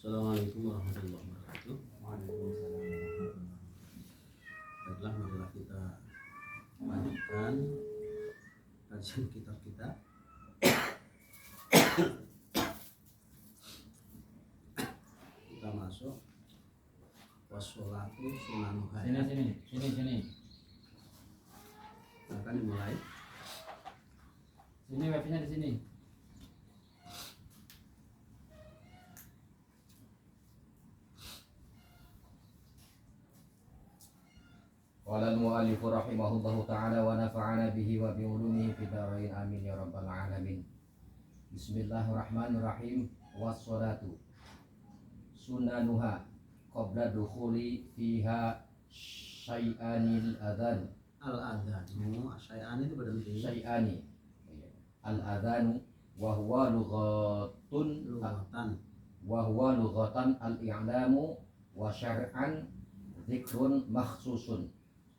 Assalamualaikum warahmatullahi wabarakatuh. Waalaikumsalam. Baiklah, marilah kita lanjutkan kajian kitab kita. Kita masuk wassolatu sunanuha. Sini. Akan dimulai. Sini wifi-nya di sini. Qala al-mu'allif rahimahullahu ta'ala wa nafa'ana bihi wa bi ulumihi fid dharain amin ya rabbal alamin. Bismillahirrahmanirrahim. Wassalatu sunanuha qabla dukhuli fiha syai'anil adhan. Al-adhanu, syai'an itu berarti Syai'ani al-adhanu wa huwa lughatan. al-i'lamu wa syar'an dzikrun makhsusun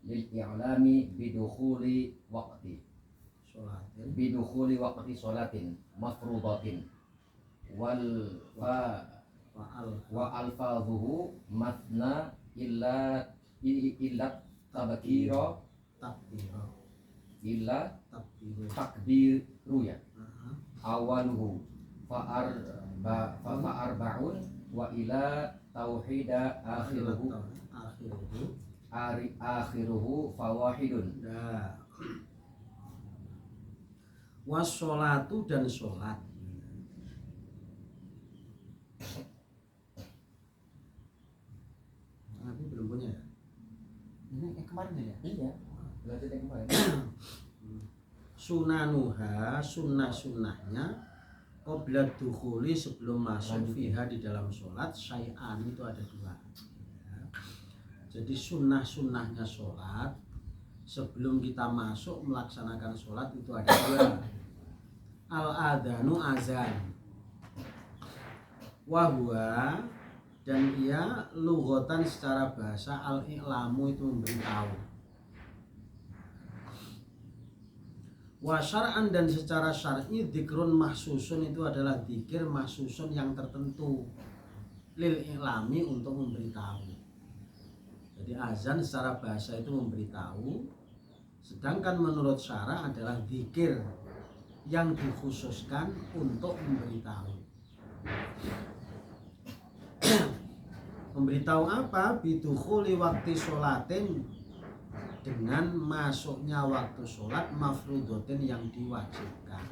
lil i'lami bidukhuli waqti sholatin mafrudatin wa alfadhuhu matna illa tabakira illa takbiru ya awaluhu fa'arba'un wa ila tauhida akhiruhu fawahidun. Wassolatu dan sholat. Tapi belum punya ya? Ini yang kemarin ya? Iya. Belajar yang kemarin. Sunanuha, sunnah-sunnahnya qabla dukhuli, sebelum masuk fiha di dalam sholat. Syai'an itu ada dua ya. Jadi sunnah-sunnahnya sholat sebelum kita masuk melaksanakan sholat itu ada dua. Al-adhanu, azan, wahwa, dan ia lughatan secara bahasa, al-i'lamu itu memberitahu, wa syar'an dan secara syar'i dzikrun mahsusun itu adalah dzikir mahsusun yang tertentu, lil i'lami untuk memberitahu. Jadi azan secara bahasa itu memberitahu, sedangkan menurut syara adalah dzikir yang dikhususkan untuk memberitahu. Memberitahu apa? Bidukhuli waktu sholatin, dengan masuknya waktu sholat mafrudotin yang diwajibkan.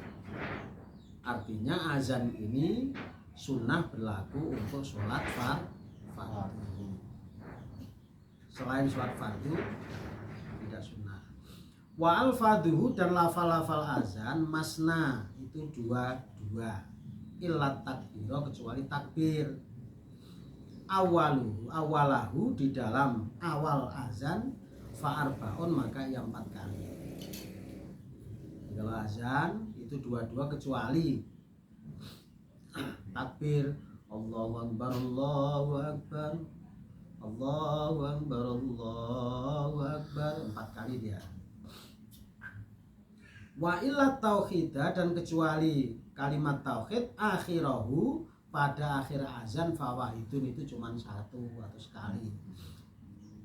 Artinya azan ini sunnah berlaku untuk sholat fardu. Selain sholat fardu tidak sunnah. Wa al-faduhu, dan lafal-lafal azan masna itu dua illat takbiro, kecuali takbir. Awalahu di dalam awal azan, fa'arbaun maka yang 4 kali. Kalau azan itu dua kecuali takbir Allahu Akbar Allahu Akbar Allahu Akbar Allahu Akbar 4 kali dia. Wa illa tauhidah, dan kecuali kalimat tauhid akhirahu, pada akhir azan, fawahidun itu cuma 1 atau sekali.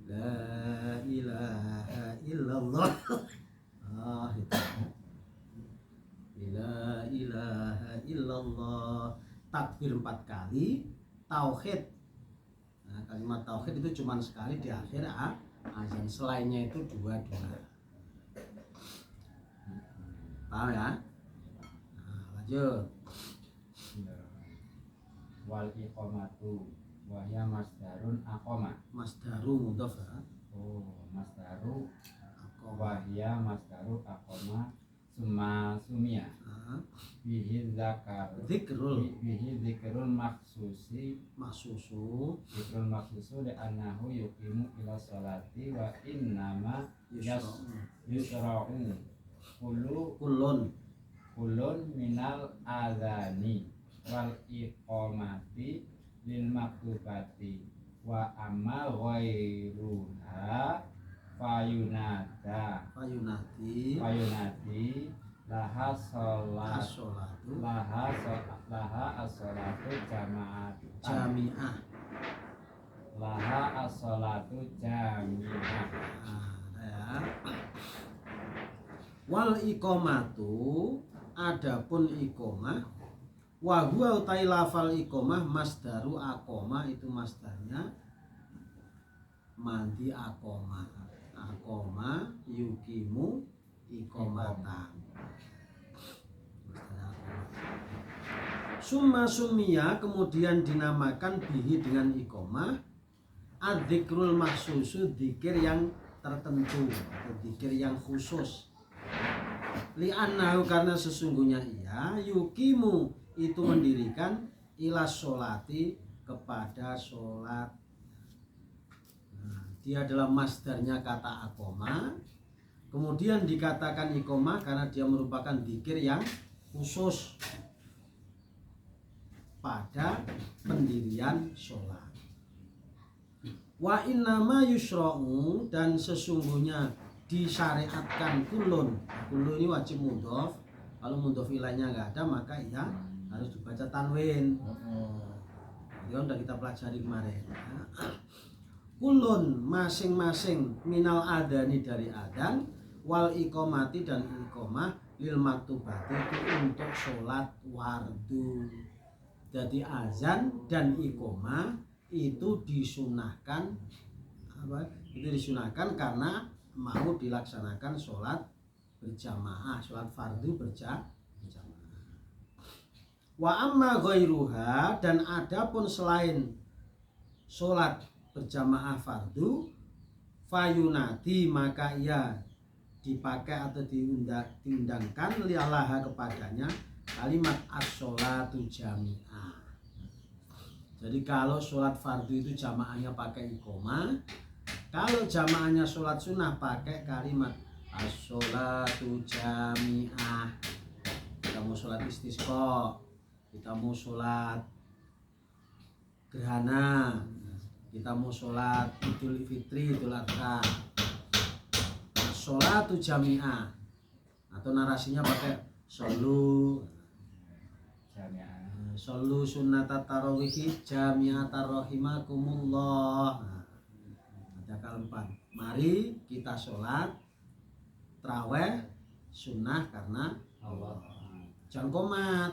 La ilaha illallah. Itu. La ilaha illallah. Takbir 4 kali, tauhid. Nah, kalimat tauhid itu cuma sekali di akhir azan. Selainnya itu dua. Paham ya? Nah, lanjut. Wal iqamatu wa hiya masdarun aqama. Masdaru mudhaf ya. Masdaru wa hiya masdaru aqama summa sumia. Bihi zakar bihi dzikrul maksusu dzikrul maksusu li annahu yuqimu ila sholati wa innama yusra'u kullun minal azani wal iqamati lil maktubati wa amma ghairuha fayunati laha sholat as-sholatu laha as-sholatu jamaat jami'ah. laha as-sholatu jami'ah. Ya. Wal iqamatu adapun iqamah wa huwa utai lafal iqamah masdaru aqama itu masdarnya mandi aqama yukimu iqamatan. Summa summiya kemudian dinamakan bihi dengan iqamah adzikrul mahsusu dzikir yang tertentu atau dzikir yang khusus. Li'annahu karena sesungguhnya ia yukimu itu mendirikan ila sholati kepada sholat. Nah, dia adalah masdarnya kata akoma. Kemudian dikatakan iqamah karena dia merupakan dzikir yang khusus pada pendirian sholat. Wa innama yusra'u dan sesungguhnya disyariatkan kulun ini wajib mudhof. Kalau mudhof ilainya nggak ada maka ya harus dibaca tanwin. Itu udah kita pelajari kemarin. Kulun masing-masing minal adani dari adan wal iqamati dan iqamah lil maktubati itu untuk sholat wardu. Jadi azan dan iqamah itu disunahkan karena mau dilaksanakan sholat berjamaah, sholat fardu berjamaah. Wa amma ghairuha dan adapun selain sholat berjamaah fardu fayunati maka ia dipakai atau diundangkan lialaha kepadanya kalimat as-sholatu jami'ah. Jadi kalau sholat fardu itu jamaahnya pakai iqamah, kalau jamaahnya sholat sunnah pakai kalimat as-sholatu jami'ah. Kita mau sholat istisqa, kita mau sholat gerhana, kita mau sholat idul fitri, idul adha, as-sholatu jami'ah. Atau narasinya pakai sholu Jami'ah. Sallu sunnatat tarawihi jami'atar rahimakumullah. Ada keempat. Mari kita sholat traweh sunnah karena Allah. Jangan komat.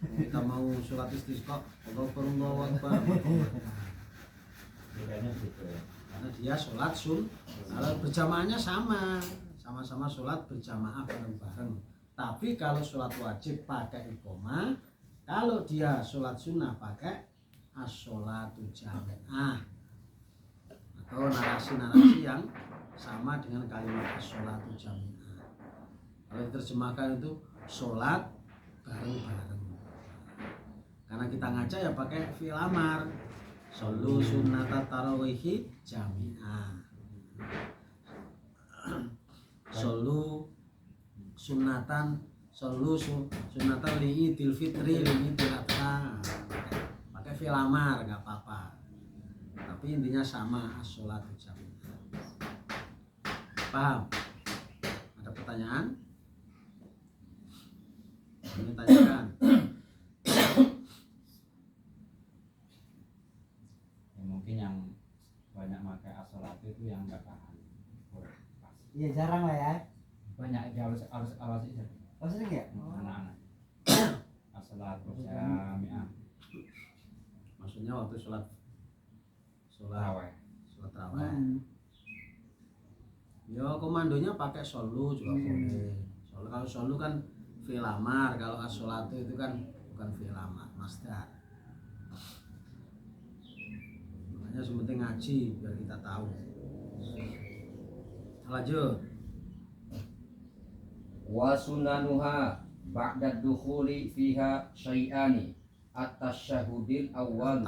Kita mau sholat istisqa, Allahu akbar. Bedanya gitu ya. Karena dia sholat kalau berjamaahnya sama-sama sholat berjamaah bareng-bareng. Tapi kalau sholat wajib pakai iqamah, kalau dia sholat sunnah pakai as-sholatu jami'ah atau narasi-narasi yang sama dengan kalimat as-sholatu jami'ah. Kalau diterjemahkan itu sholat bareng-bareng. Karena kita ngaca ya pakai fi'il amar. Shollu sunnatat tarawihi jami'ah. Shollu sunatan li idul fitri li idul adha. Pakai fi'il amar nggak apa-apa. Tapi intinya sama as-sholatu jami'ah. Paham? Ada pertanyaan? Ini tanyakan. Ya, mungkin yang banyak pakai as-sholatu itu yang nggak paham. Iya jarang lah ya. Banyak dia harus itu. Oh sering ya? Anak-anak. As-sholatu jami'ah. Maksudnya waktu sholat Raweh. raweh. Ya komandonya pakai solu juga boleh. Kalau solu kan fi'il amar, kalau as-sholatu itu kan bukan fi'il amar, masdar. Makanya sepenting ngaji biar kita tahu. Lanjut. Wa sunanuha ba'da dukhuli fiha syai'ani at-tasyahudil awwal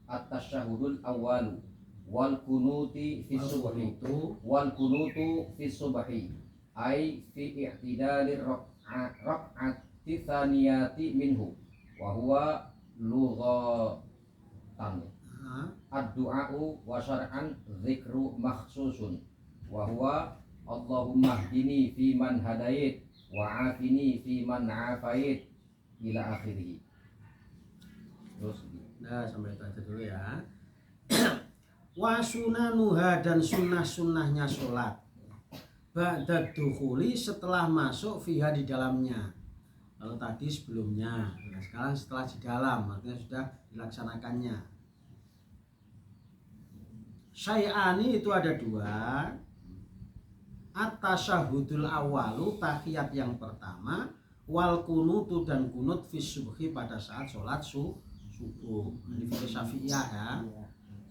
at-tasyahudul awwalu wal kunuti fi subhi wal kunutu fi subhi ay fi i'tidalir raq'ati thaniyati minhu wa huwa lughatan ad-du'a'u wa syar'an dzikru makhsusun wa huwa Allahumma hdini fi man hadait wa afini fi man afait ila akhirih. Terus Nah, sampai itu aja dulu ya. Wa sunanuha, dan sunnah-sunnahnya sholat. Ba'da dukhuli, setelah masuk fiha, di dalamnya. Kalau tadi sebelumnya, nah sekarang setelah di dalam, artinya sudah dilaksanakannya. Syai'ani itu ada dua. At-tasyahudul awalu, tahiyat yang pertama. Wal kunutu, dan kunut fi subhi, pada saat sholat subuh. Ini fikih Syafi'iyah ya.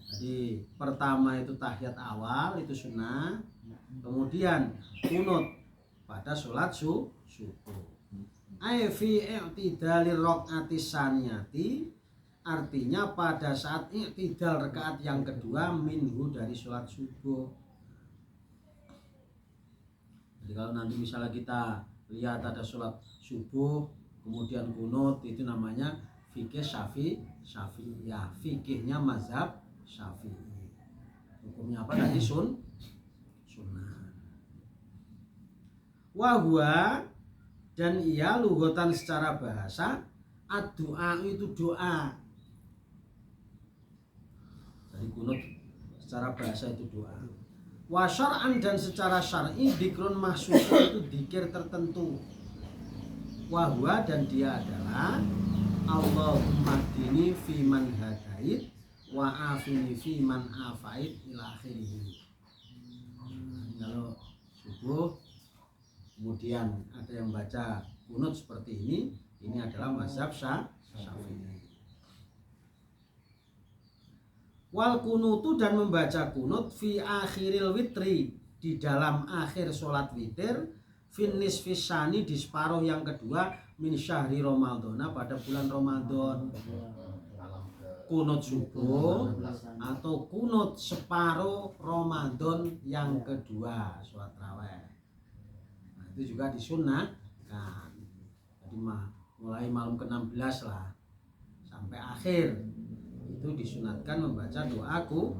Jadi pertama itu tahiyat awal, itu sunnah. Kemudian kunut pada sholat subuh. Ai fi i'tidalir rakaati saniyati, artinya pada saat i'tidal rakaat yang kedua minhu, dari sholat subuh. Jadi kalau nanti misalnya kita lihat ada sholat subuh kemudian kunut, itu namanya fikih Syafi'iyah, fikihnya mazhab Syafi'i. Hukumnya apa tadi? Sunnah. Wahwa, dan ia lughatan secara bahasa, ad-du'a itu doa. Jadi kunut secara bahasa itu doa. Wa syar'an, dan secara syar'i dzikrun mahsusun, itu dzikir tertentu. Wahwa, dan dia adalah Allahumma hdini fi man hadait wa afini fi man afait ila akhirih. Kalau subuh kemudian ada yang baca kunut seperti ini adalah mazhab Syafi'i. Wal kunutu, dan membaca kunut fi akhiril witri, di dalam akhir sholat witir, fin nisfis sani, di separuh yang kedua, min syahri Ramadhana, pada bulan Ramadan. Kunut subuh atau kunut separuh Ramadan yang kedua, sholat raweh. Nah, itu juga disunnahkan. Jadi mulai malam ke-16 lah sampai akhir itu disunatkan membaca doaku.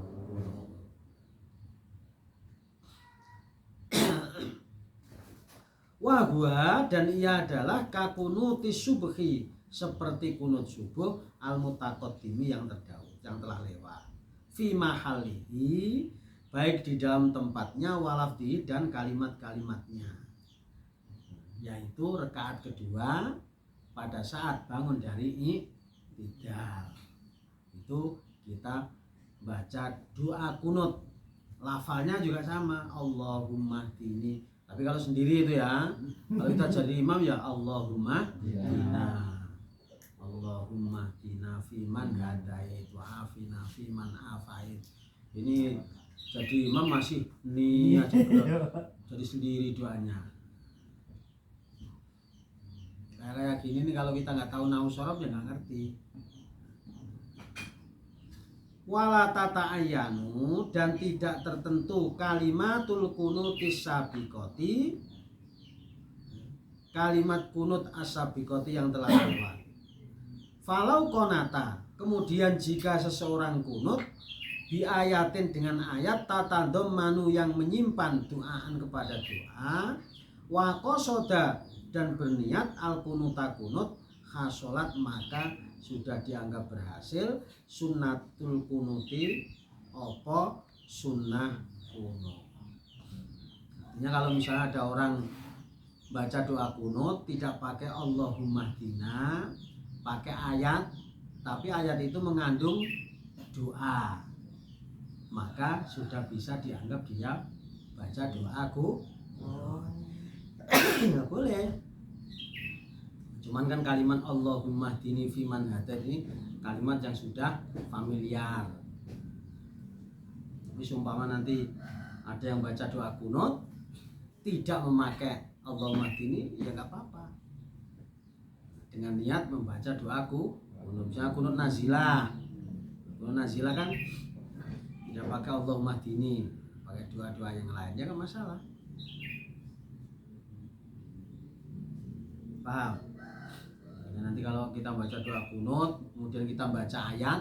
Wahwa, dan ia adalah kakunuti subhi, seperti kunut subuh al-mutaqaddimi, yang terdahulu, yang telah lewat. Fi mahalihi, baik di dalam tempatnya, walafdihi, dan kalimat-kalimatnya, yaitu rakaat kedua pada saat bangun dari i'tidal. Itu kita baca doa kunut, lafalnya juga sama, Allahumma hdini. Tapi kalau sendiri itu ya, kalau kita jadi imam ya Allahumma hdina, Allahumma hdina fiman hadait wa afina fiman afait. Ini jadi imam masih niat jadi sendiri doanya. Kayak gini nih, kalau kita nggak tahu nahu sorof ya nggak ngerti. Wala tata'ayyanu, dan tidak tertentu kalimatul kunutis sabiqati, kalimat kunut as-sabiqati yang telah lewat. Falau konata, kemudian jika seseorang kunut bi ayatin, dengan ayat tatandom manu, yang menyimpan doaan kepada doa, wa qasoda, dan berniat al kunuta kunut, khasolat, maka sudah dianggap berhasil sunnatul kunuti, apa sunnah kunut. Artinya kalau misalnya ada orang baca doa kunut tidak pakai Allahumma hdina, pakai ayat, tapi ayat itu mengandung doa, maka sudah bisa dianggap dia baca doaku. Nggak boleh. Cuman kan kalimat Allahumma hdini fiman hadait ini kalimat yang sudah familiar. Tapi seumpama nanti ada yang baca doa kunut tidak memakai Allahumma hdini, ya nggak apa-apa. Dengan niat membaca doaku kunut, misalnya kunut nazilah. Kunut nazilah kan tidak pakai Allahumma hdini, pakai doa-doa yang lainnya, kan masalah. Paham? Nanti kalau kita baca doa kunut kemudian kita baca ayat,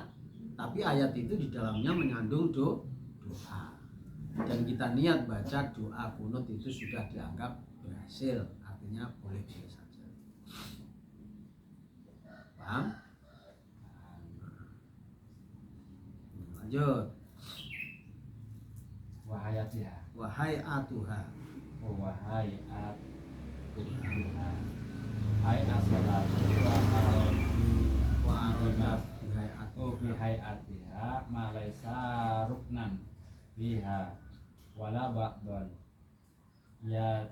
tapi ayat itu di dalamnya mengandung doa, dan kita niat baca doa kunut, itu sudah dianggap berhasil, artinya artinya boleh-boleh saja. Paham? Lanjut. Wahayatiha. Wahai atuha. Wahai atuha. Hai as-salatu wa Wa arodat bihai bihayatiha ma laisa ruknan biha wala ba'don ya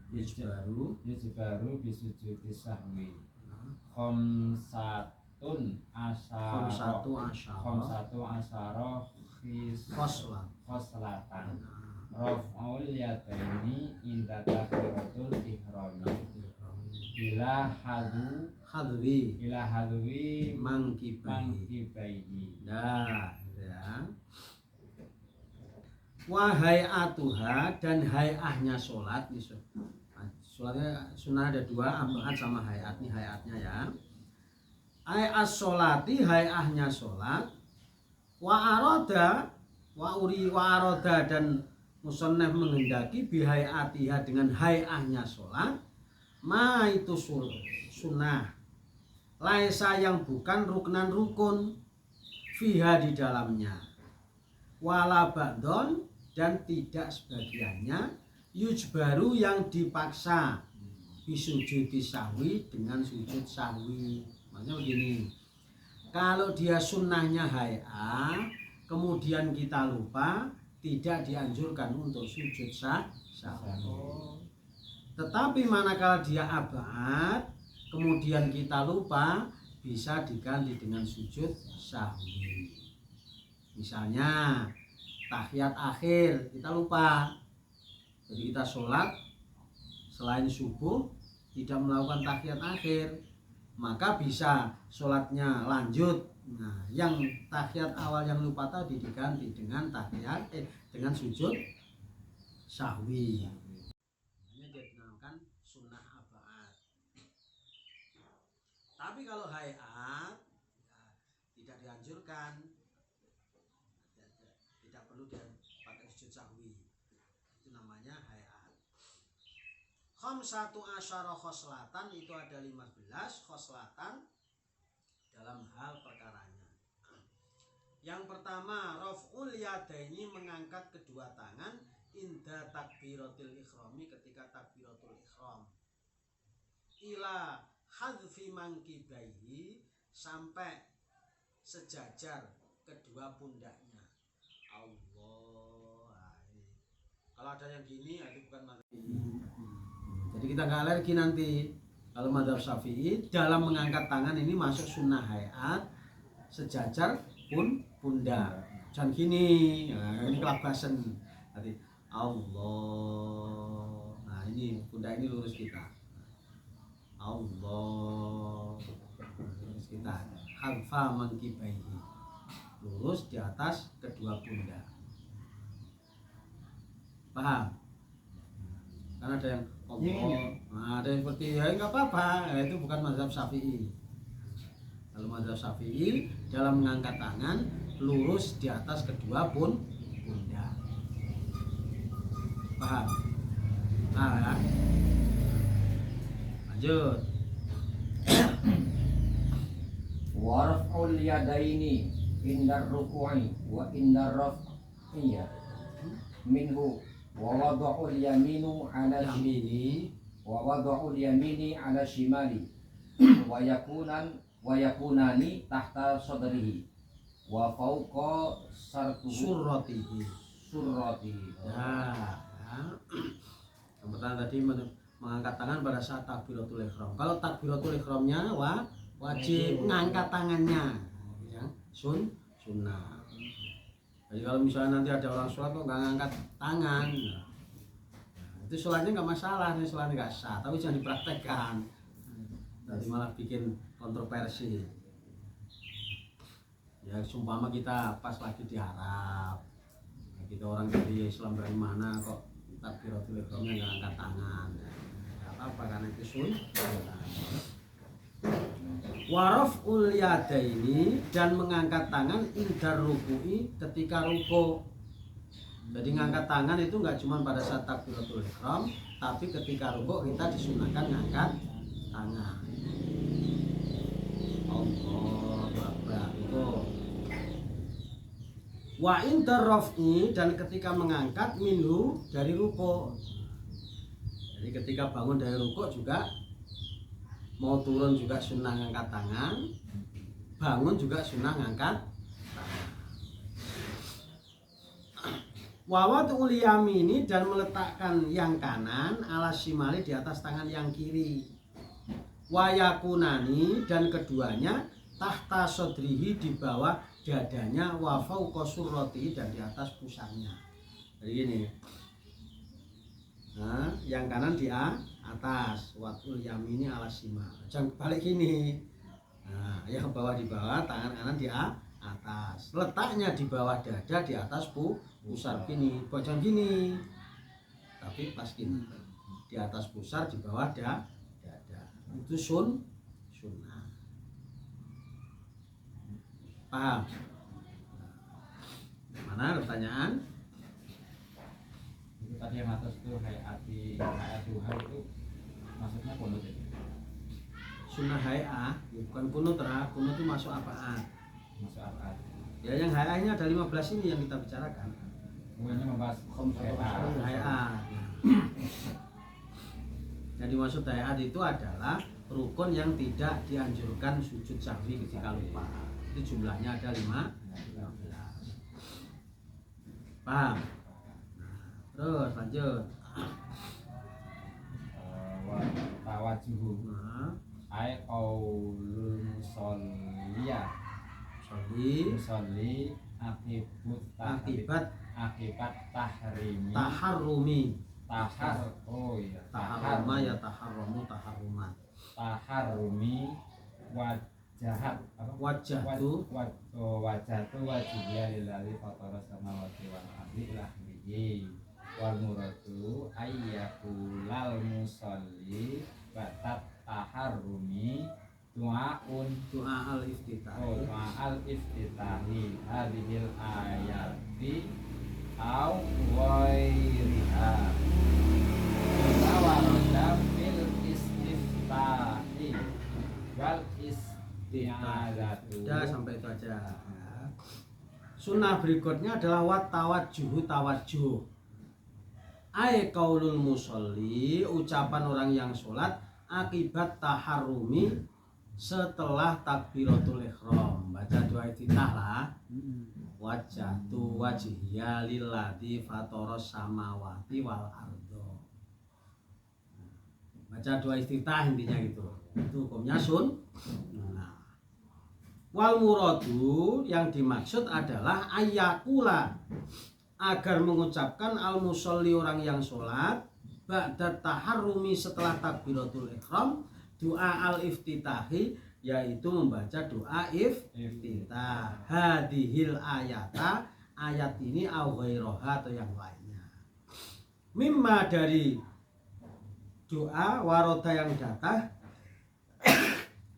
Yujbaru yujbaru bisujudi sahwi khamsatun asyara khoslatan raf'ul yadaini inda takbiratul ihrami ila hadwi mangkibaihi. Nah, ya. Wahai atuha, dan hayahnya sholat. Sholatnya sunnah ada dua, abaat sama hayat. Ini hayatnya ya. As sholati, hayahnya sholat. Wa aroda dan musannaf menghendaki bihayatiha dengan hayahnya sholat. Ma itu sunnah. Laisa yang bukan ruknan rukun fiha di dalamnya. Wala ba'don dan tidak sebagiannya yujbaru yang dipaksa bisujudi sahwi dengan sujud sahwi. Maksudnya begini, kalau dia sunnahnya hay'ah kemudian kita lupa, tidak dianjurkan untuk sujud sahwi. Tetapi manakala dia abad kemudian kita lupa, bisa diganti dengan sujud sahwi. Misalnya tahiyat akhir kita lupa, jadi kita sholat selain subuh tidak melakukan tahiyat akhir, maka bisa sholatnya lanjut. Nah, yang tahiyat awal yang lupa tadi diganti dengan tahiyat dengan sujud sahwi. Ini dinamakan sunnah abaat. Tapi kalau hayat ya, tidak dianjurkan, tidak perlu dia pakai sujud sahwi. Itu namanya hayat. Khamsatu asyara khoslatan, itu ada 15 khoslatan dalam hal perkaranya. Yang pertama, raf'ul yadaini, mengangkat kedua tangan inda takbiratul ikhrami, ketika takbiratul ikhram. Ila hadfi mangkibaihi, sampai sejajar kedua pundaknya. Allah. Kalau ada yang gini, itu bukan mazhab. Jadi kita nggak alergi nanti. Kalau mazhab Syafi'i dalam mengangkat tangan ini masuk sunnah hayat sejajar pundak. Jangan gini. Nah, ini kelabasan. Tadi Allah. Nah, ini pundak ini lurus kita. Allah. Lurus kita. Hadfa mangkibaihi, lurus di atas kedua pundak. Paham? Karena ada yang ada yang seperti ya nggak apa-apa, itu bukan mazhab Syafi'i. Kalau mazhab Syafi'i dalam mengangkat tangan lurus di atas kedua pundak. Paham? Nah, lanjut. Warf'ul yadaini indar ruku'i wa indar raf'iyya minhu wa wada'ul yaminu ala Yamini wa wada'ul yamini ala shimali wa yakunani tahta sadrihi wa fawqa surratihi. surratihi. Nah, yang pertama tadi mengangkat tangan pada saat takbiratul ihram. Kalau takbiratul ihramnya wajib mengangkat tangannya, ya, sunnah. Jadi kalau misalnya nanti ada orang sholat kok nggak ngangkat tangan, nah, itu sholatnya nggak masalah, ini sholatnya nggak sah, tapi jangan dipraktekkan. Nanti malah bikin kontroversi. Ya, sumpama kita pas lagi di Arab, kita orang dari Islam dari mana kok takbiratul ihramnya nggak angkat tangan, nggak apa-apa karena itu sunnah. Waraf'ul yadaini, dan mengangkat tangan indar ruku'i, ketika ruku. Jadi ngangkat tangan itu nggak cuma pada saat takbiratul ihram, tapi ketika rukuk kita disunahkan ngangkat tangan. Allahu Akbar. Wa inda raf'i, dan ketika mengangkat minhu dari rukuk. Jadi ketika bangun dari rukuk juga mau turun juga sunnah ngangkat tangan, bangun juga sunnah ngangkat tangan. Wawadul yamini, dan meletakkan yang kanan ala shimali di atas tangan yang kiri. Wayakunani, dan keduanya tahta sodrihi di bawah dadanya, wa fauqa surrati, dan di atas pusarnya. Jadi gini. Nah, yang kanan di atas, wadul yamini ala shimal. Jangan balik gini. Nah, yang bawah di bawah, tangan kanan di atas. Letaknya di bawah dada, di atas pusar gini. Jangan gini. Tapi pas gini. Di atas pusar, di bawah dada. Itu sunnah. Paham? Mana pertanyaan? Itu tadi yang atas itu hayat duha itu maksudnya kunut itu. Sunnah hay'ah, ya bukan kunut. Kunut itu masuk apaan? Masuk apa? Ya yang hay'ahnya ada 15 ini yang kita bicarakan. Ini membahas Hay'ah. Jadi maksud hay'at itu adalah rukun yang tidak dianjurkan sujud sahwi ketika lupa. Itu jumlahnya ada 15. Paham? Terus lanjut. Tawajuhu Nah, ai qaulul musolliya musolli akibat tahrimi taharruma ya taharrumu taharruman. taharrumi wajahat apa Wajah tuh wajah tu wajibnya lillahi fatara samawati wal ardi lahmihi wal muradu ayyakulal musolli batat taharrumi doaun doa al-iftitah. doa al iftitahi hadhil ayati au ghairiha tawarada fil istiftahi wal isti'adzatu. Udah sampai itu aja. Sunnah berikutnya adalah wat tawajuh. Ai qaulul musolli, ucapan orang yang sholat akibat taharrumi setelah takbiratul ihram. Baca doa iftitah lah. Wajjahtu wajhiya lilladzi fataras samawati wal ardo. Baca doa iftitah intinya gitu. Itu hukumnya sunnah. Wal muradu, yang dimaksud adalah ayyakula, agar mengucapkan al musolli orang yang sholat ba'da taharrumi setelah takbiratul ihram doa al iftitahi, yaitu membaca doa iftitah hadhil ayata, ayat ini au ghairaha atau yang lainnya, mimma dari doa waroda yang datang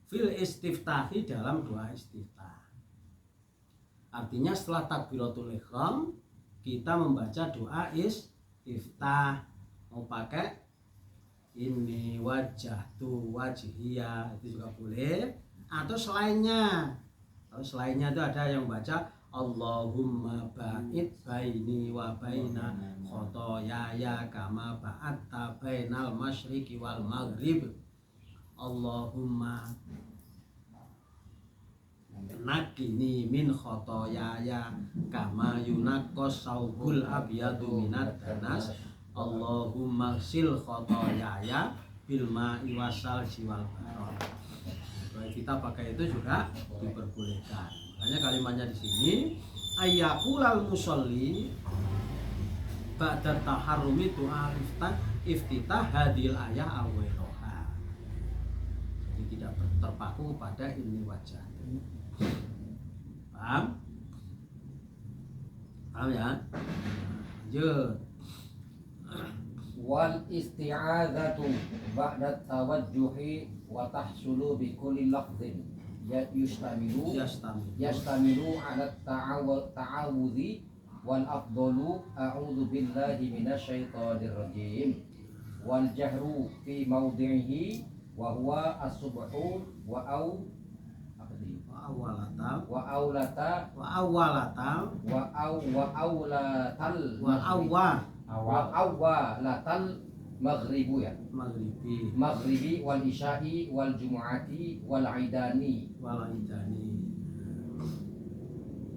fil istiftahi dalam doa istiftah. Artinya setelah takbiratul ihram kita membaca doa istiftah, mau pakai ini wajah tu wajhiya itu juga boleh, atau selainnya. Kalau selainnya itu ada yang baca Allahumma ba'id baini wa baina khotoyaya kama ba'atta bainal masyriqi wal maghrib. Allahumma nakini min khotoyaya kama yunaqqas saubul abyadu minad danas. Allahumma sil khotoyaya bil ma'i wasal jiwal barok. Kalau kita pakai itu juga diperbolehkan. Makanya kalimatnya di sini ayyaqulal musolli ba'da taharrumi doa iftitah hadil ayah awairoha. Jadi tidak terpaku pada ini wajah. Paham? Paham ya? Lanjut. Wal isti'adzatu ba'da tawajjuhi wa tahsulu bi kulli lafdhin yastamilu ala ta'awudhi wal afdalu a'udzu billahi minasyaitonir rajim wal jahru fi maudhihi wa huwa as-subhu wa au apa tadi? Wa awalatal Wa aulata wa awalatal wa aulatal wa awwalatal maghribu ya. maghribi Maghribi wal isya'i wal jumu'ati wal aidani. wal idani.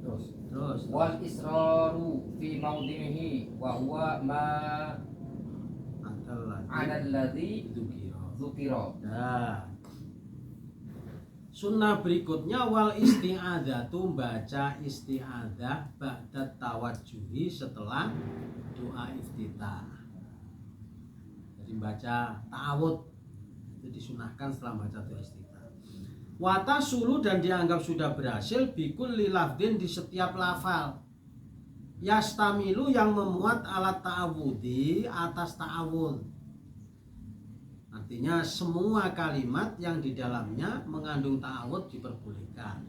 Terus Wal israru fi maudhihi wa huwa ma alladzi dzukira. Nah, sunnah berikutnya wal isti'adzatu, baca isti'adzah ba'da tawajjuhi, setelah doa iftitah. Jadi baca ta'awud itu disunahkan setelah baca doa iftitah. Wata sulu, dan dianggap sudah berhasil bikulli lafdin, di setiap lafal yastamilu, yang memuat alat ta'awudi, atas ta'awud. Artinya semua kalimat yang di dalamnya mengandung ta'awud diperbolehkan.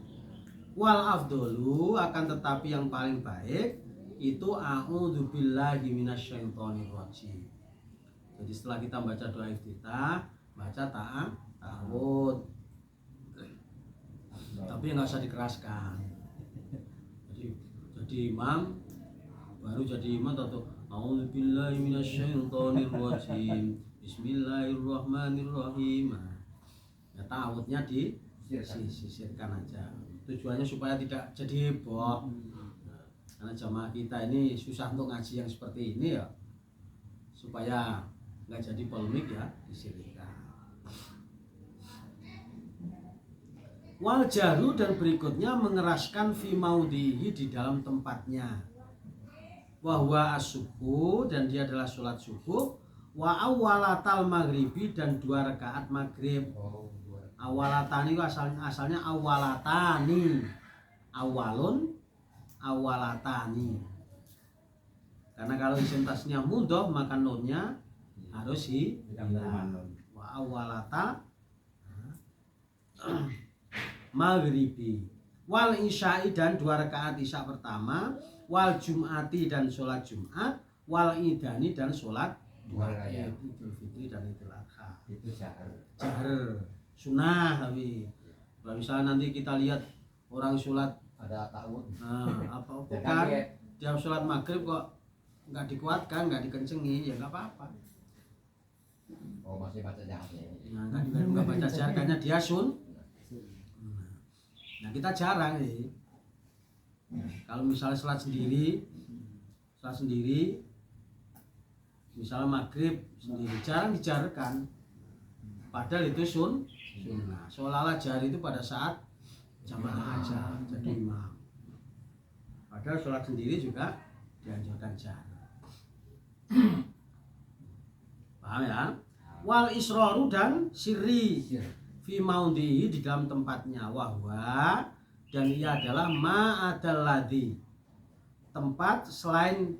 Wal afdolu, akan tetapi yang paling baik itu a'udzubillahi minasyaitonir rajim. Jadi setelah kita baca doa iftitah, baca ta'awud. Tapi nggak usah dikeraskan. Jadi imam, baru jadi imam atau a'udzubillahi minasyaitonir rajim, bismillahirrahmanirrahim. Ya ta'awudnya disisirkan aja. Tujuannya supaya tidak jadi heboh. Karena jamaah kita ini susah untuk ngaji yang seperti ini ya. Supaya nggak jadi polemik ya, disirkan. Wal jaru, dan berikutnya mengeraskan fi maudhihi, di dalam tempatnya. Wa huwa as-subuh, dan dia adalah sholat subuh. Wa awwalatal maghribi, dan 2 rakaat maghrib. Awalatani itu asalnya awalatani. Awalun awalatani. Karena kalau isim tasnya mudhof, maka nunnya harus hilang. Wa awalata maghribi. Wal isya'i, dan 2 rakaat isya pertama. Wal jum'ati, dan sholat Jumat. Wal idani, dan sholat Idul Fitri dan Idul Adha. Itu syahr. Sunnah. Tapi kalau misalnya nanti kita lihat orang sholat Ada ta'awud. apa kan dia sholat maghrib kok nggak dikuatkan, nggak dikencengi, ya nggak apa-apa. Oh, masih baca jahatnya. Nah, nggak baca jarkannya dia Nah, kita jarang nih. Kalau misalnya sholat sendiri, misalnya maghrib sendiri, jarang dijarkan. Padahal itu sunnah. Seolah-olah jari itu pada saat jamaah aja, jadi imam. Padahal sholat sendiri juga dianjurkan jari. Paham ya? Wal israru, dan sirri fi maudhihi, di dalam tempatnya. Wahwa, dan ia adalah ma'adalladzi, tempat selain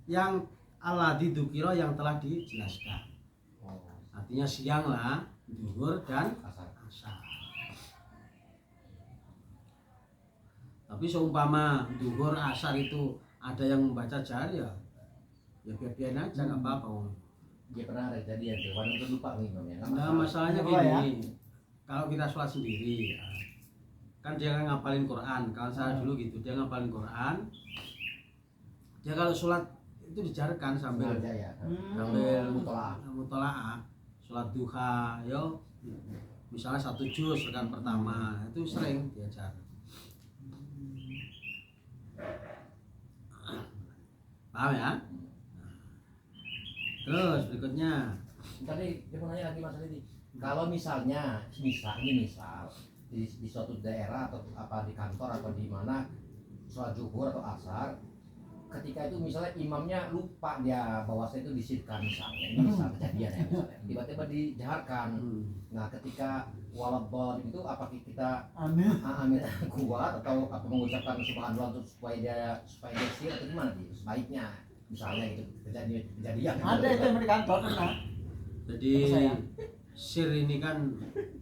yang alladzi dzukira, yang telah dijelaskan. Artinya siang lah, zuhur dan asar. Tapi seumpama zuhur asar itu ada yang membaca jari, ya biar-biar aja, nggak apa-apa. Dia pernah ada kejadian tuh, warung itu lupa nih Imam ya. Nah, masalahnya gini, kalau kita sholat sendiri ya, kan dia kan ngapalin Quran. Kalau saya dulu gitu, dia ngapalin Quran. Dia kalau sholat itu dijarkan sambil mutolaah, sholat duha, yo, misalnya 1 juz rekan pertama, itu sering diajar. Paham ya? Terus berikutnya, Tadi dia mau nanya lagi masalah ini. Kalau misalnya di suatu daerah atau apa di kantor atau di mana sholat zuhur atau asar, ketika itu misalnya imamnya lupa dia bahwasanya itu disirkan misalnya, ini misal kejadian ya misalnya, tiba-tiba dijaharkan. Nah, ketika waladhdallin itu apakah kita amin kuat atau apa mengucapkan subhanallah untuk supaya dia sir atau gimana sih sebaiknya? Misalnya itu kejadian Ada itu yang di kantor pernah. jadi sir ini kan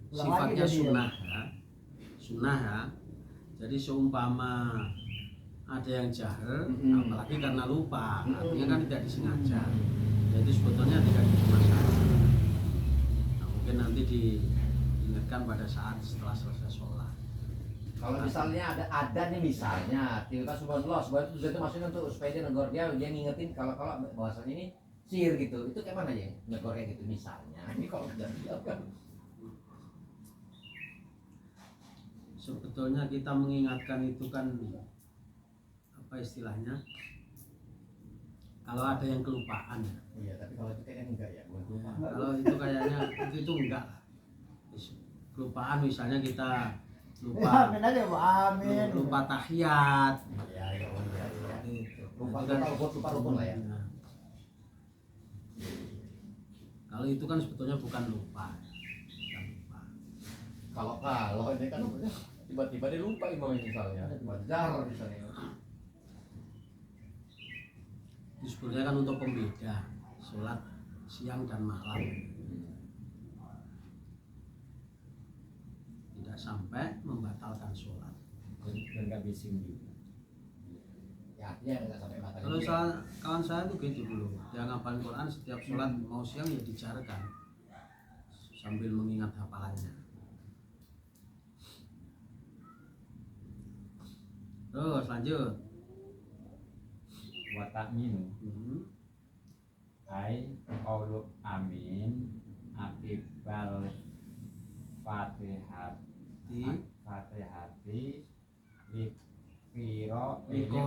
sifatnya sunnah ya. Sunnah ya. Jadi seumpama ada yang jahar, apalagi karena lupa, artinya kan tidak disengaja. Ya Jadi sebetulnya tidak jadi masalah. Nah, mungkin nanti diingatkan pada saat setelah selesai sholat. Kalau misalnya ada nih misalnya tiba-tiba subhanallah itu maksudnya untuk supaya dia negor dia ngingetin kalau bahasanya ini sihir gitu, itu kayak mana ya negornya gitu misalnya. Ini kalau tidak kan Sebetulnya kita mengingatkan itu kan apa istilahnya? Kalau ada yang kelupaan ya. iya, tapi kalau itu kayaknya enggak ya, bukan lupa. Kalau itu kayaknya itu enggak lah. Kelupaan misalnya kita Ya, lupa amin aja, Bu. Amin. lupa tahiyat. Iya, iya, iya. Gitu. Lupa Itu kan- lupa rukun lah ya. Nah. Kalau itu kan sebetulnya bukan lupa. Bukan lupa. Kalau ini kan tiba-tiba dia lupa imam misalnya, wajar misalnya. Itu sebetulnya kan untuk pembeda sholat siang dan malam. Tidak sampai membatalkan sholat. dan nggak bising juga. Ya, dia enggak sampai batal. Kalau kawan saya tuh gitu dulu, dia ngapalin Quran setiap sholat mau siang ya dijarkan sambil mengingat hafalannya. Terus lanjut. Wa ta'minu ai qaulu amin akibal fatihati li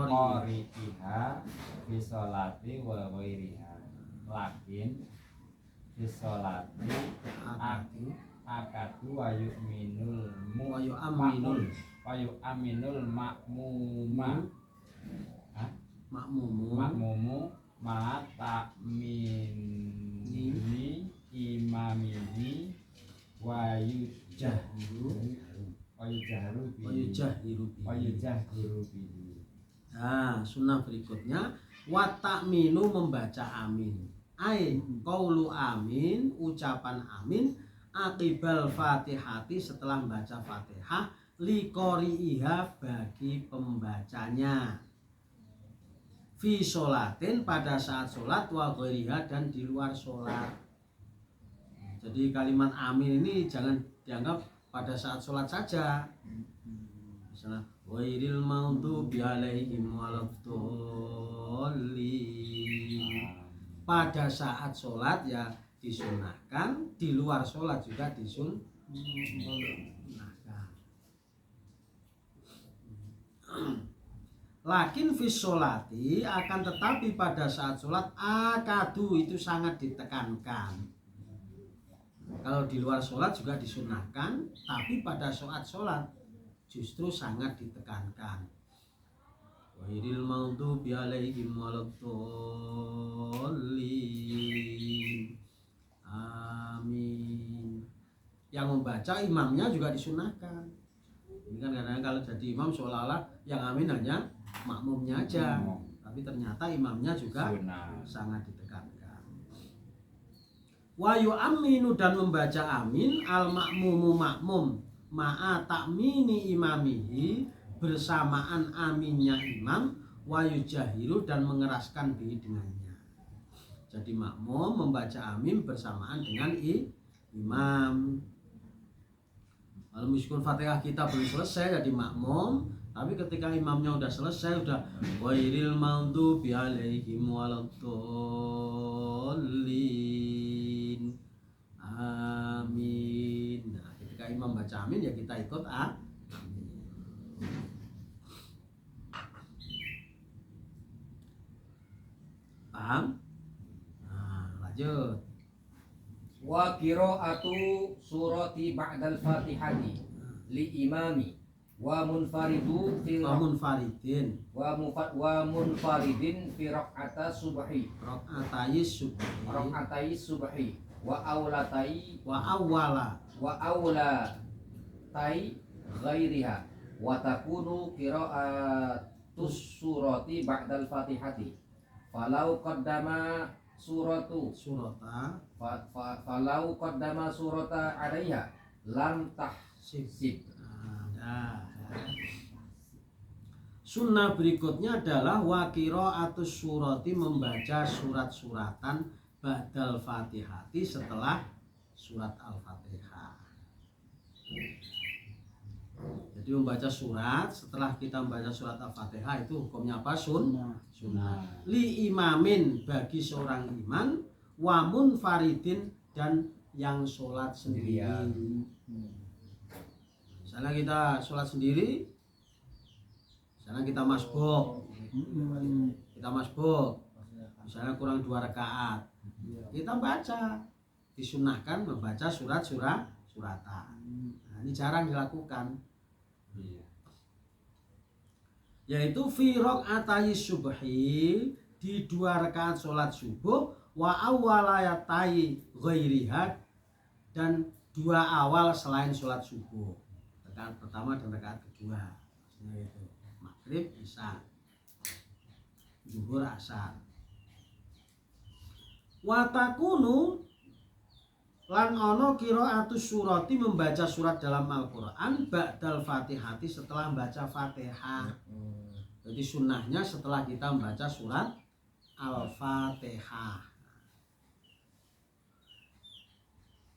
qori'iha fi sholati wa ghairiha lakin fi sholati akadu wa yu'minul wa yu'minul makmumu ma ta'mini imamihi wa yujahru bihi. Nah, sunnah berikutnya wa ta'minu membaca amin. Ai qaulu amin, ucapan amin akibal fatihati setelah membaca Fatihah liqori'iha bagi pembacanya. Fi sholatin pada saat sholat wa ghairiha dan di luar sholat. Jadi kalimat amin ini jangan dianggap pada saat sholat saja. Misalnya ghairil maghdubi alaihim waladdallin. Pada saat sholat ya disunahkan, di luar sholat juga disunahkan. Lakin fis sholati akan tetapi pada saat sholat akadu itu sangat ditekankan. Kalau di luar sholat juga disunahkan, tapi pada saat sholat justru sangat ditekankan. Ghairil maghdubi alaihim waladdallin. Amin. Yang membaca imamnya juga disunahkan. Ini kan kadang-kadang kalau jadi imam seolah-olah yang amin hanya makmumnya aja, tapi ternyata imamnya juga sangat ditekankan. Wa yu'minu dan membaca amin al makmumu makmum ma'a ta'mini imamihi bersamaan aminnya imam wa yujahiru dan mengeraskan bihi dengannya. Jadi makmum membaca amin bersamaan dengan imam. Kalau meskipun Fatihah kita belum selesai jadi makmum, tapi ketika imamnya udah selesai udah ghairil maghdubi alaihim waladdallin. Amin. Nah, ketika imam baca amin ya kita ikut amin. Paham? Nah, lanjut. Wa qira'atu surati ba'dal fatihati li imami wa munfaridu fi Munfaridin wa munfaridin fi raq'ata subhi raq'atai subhi wa awlatai wa awwala tai ghairiha wa takunu qira'atus surati ba'dal fatihati falau qaddama surata alaiha lam tahsib. Sunnah berikutnya adalah wa qira'atus surati membaca surat-suratan ba'dal Fatihati, setelah surat Al-Fatihah. Jadi membaca surat, setelah kita membaca surat Al-Fatihah itu hukumnya apa? Sunnah. Li imamin, bagi seorang imam, wa munfaridin, dan yang sholat sendiri. Misalnya kita sholat sendiri, misalnya kita masbuk, misalnya kurang 2 rakaat, kita baca, disunahkan membaca suratan. Nah, ini jarang dilakukan. Yaitu fi raq'atai subhi, di 2 rakaat sholat subuh, wa awwalayatai ghairiha, dan 2 awal selain sholat subuh, rakaat pertama dan rakaat kedua, maksudnya itu maghrib, isya, zuhur, asar. Wa takunu, lan ono qiraatus surati, membaca surat dalam Al-Qur'an, ba'dal Fatihati, setelah membaca Fatihah. Jadi sunnahnya setelah kita membaca surat Al-Fatihah.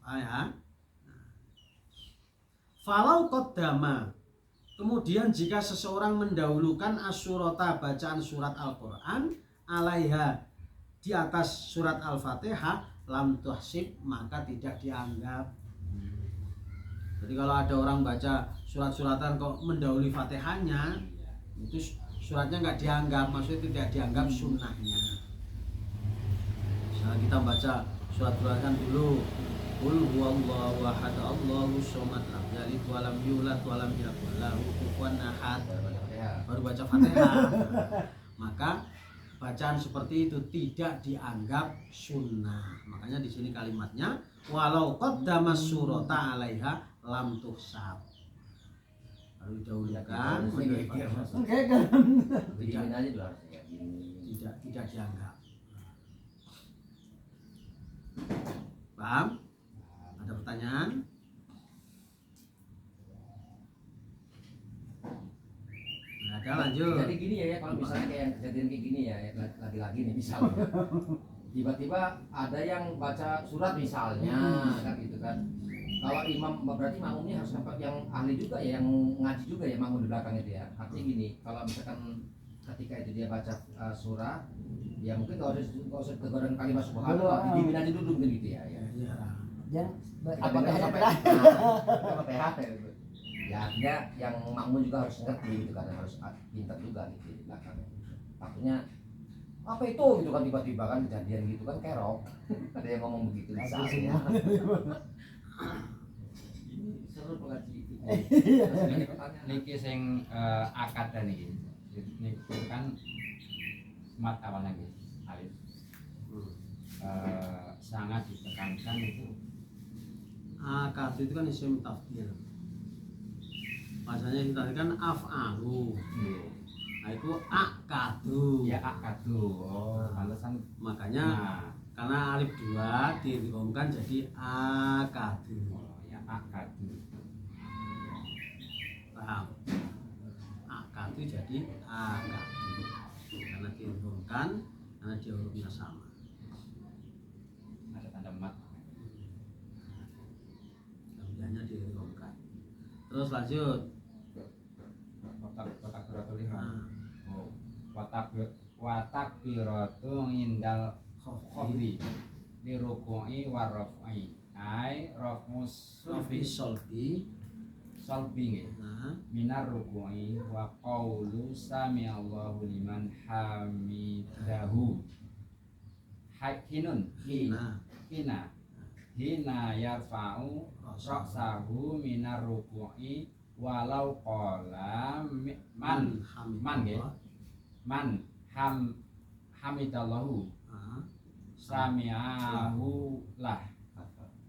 Ya. Falau qaddama, kemudian jika seseorang mendahulukan asyurata, bacaan surat Al-Quran, alaiha, di atas surat Al-Fatihah, lam tuhsib, maka tidak dianggap. Jadi kalau ada orang baca surat-suratan kok mendahului Fatihahnya, itu suratnya nggak dianggap, maksudnya tidak dianggap sunnahnya. Misalnya kita baca surat-suratan dulu, Qul huwallahu ahad, Allahus somad, lam yalid wa lam yulad wa lam yakul lahu kufuwan ahad, baru baca Fatihah. Maka bacaan seperti itu tidak dianggap sunnah. Makanya di sini kalimatnya walau qaddama surata 'alaiha lam tuhsab. Baru didahulukan tidak dianggap. Paham? Ada pertanyaan? Nggak ada, lanjut. Jadi gini ya, kalau misalnya kayak yang kejadian kayak gini ya, lagi-lagi nih misalnya tiba-tiba ada yang baca surat misalnya, kan gitu kan. Kalau imam, berarti makmumnya harus dapat yang ahli juga ya, yang ngaji juga ya, makmum di belakang itu ya. Artinya gini, kalau misalkan ketika itu dia baca surat, ya mungkin kalau usah kegoran kalimat subhanallah, didimin aja dulu mungkin gitu ya. Dan Apa sampai PHP gitu. Ya artinya yang makmum juga harus ngerti gitu kan, harus pintar juga gitu di belakang. Takutnya apa itu gitu kan, tiba-tiba kan kejadian gitu kan, kerok ada yang ngomong begitu misalnya. Ini seru pengaji itu. Niki sing akad niki. Niku kan mat awalnya nggih. Alif. Sangat ditekankan itu. Akad itu kan isim tafdil. Bahasanya itu tadi kan af'alu. Nah itu akadu. Ya akadu. Oh, pantesan Makanya karena alif 2 diromkan jadi akadu. oh, ya akadu. Paham? Akadu jadi akadu. Karena diromkan, karena dia hurufnya sama. Ada tanda mat. Kemudiannya diromkan. Terus lanjut. Kotak beratul lihat. Nah, Oh, watak biratu indal khofri li ruku'i wa raf'i ai raf'us Sofi solbi. salbi nggih. Nah, Minar ruku'i wa qawlu sami Allahu liman hamidahu. Hinun nah, hina yarfa'u ra'sahu minar ruku'i walau qala man nggih. Man hamidallahu sami'ahu lah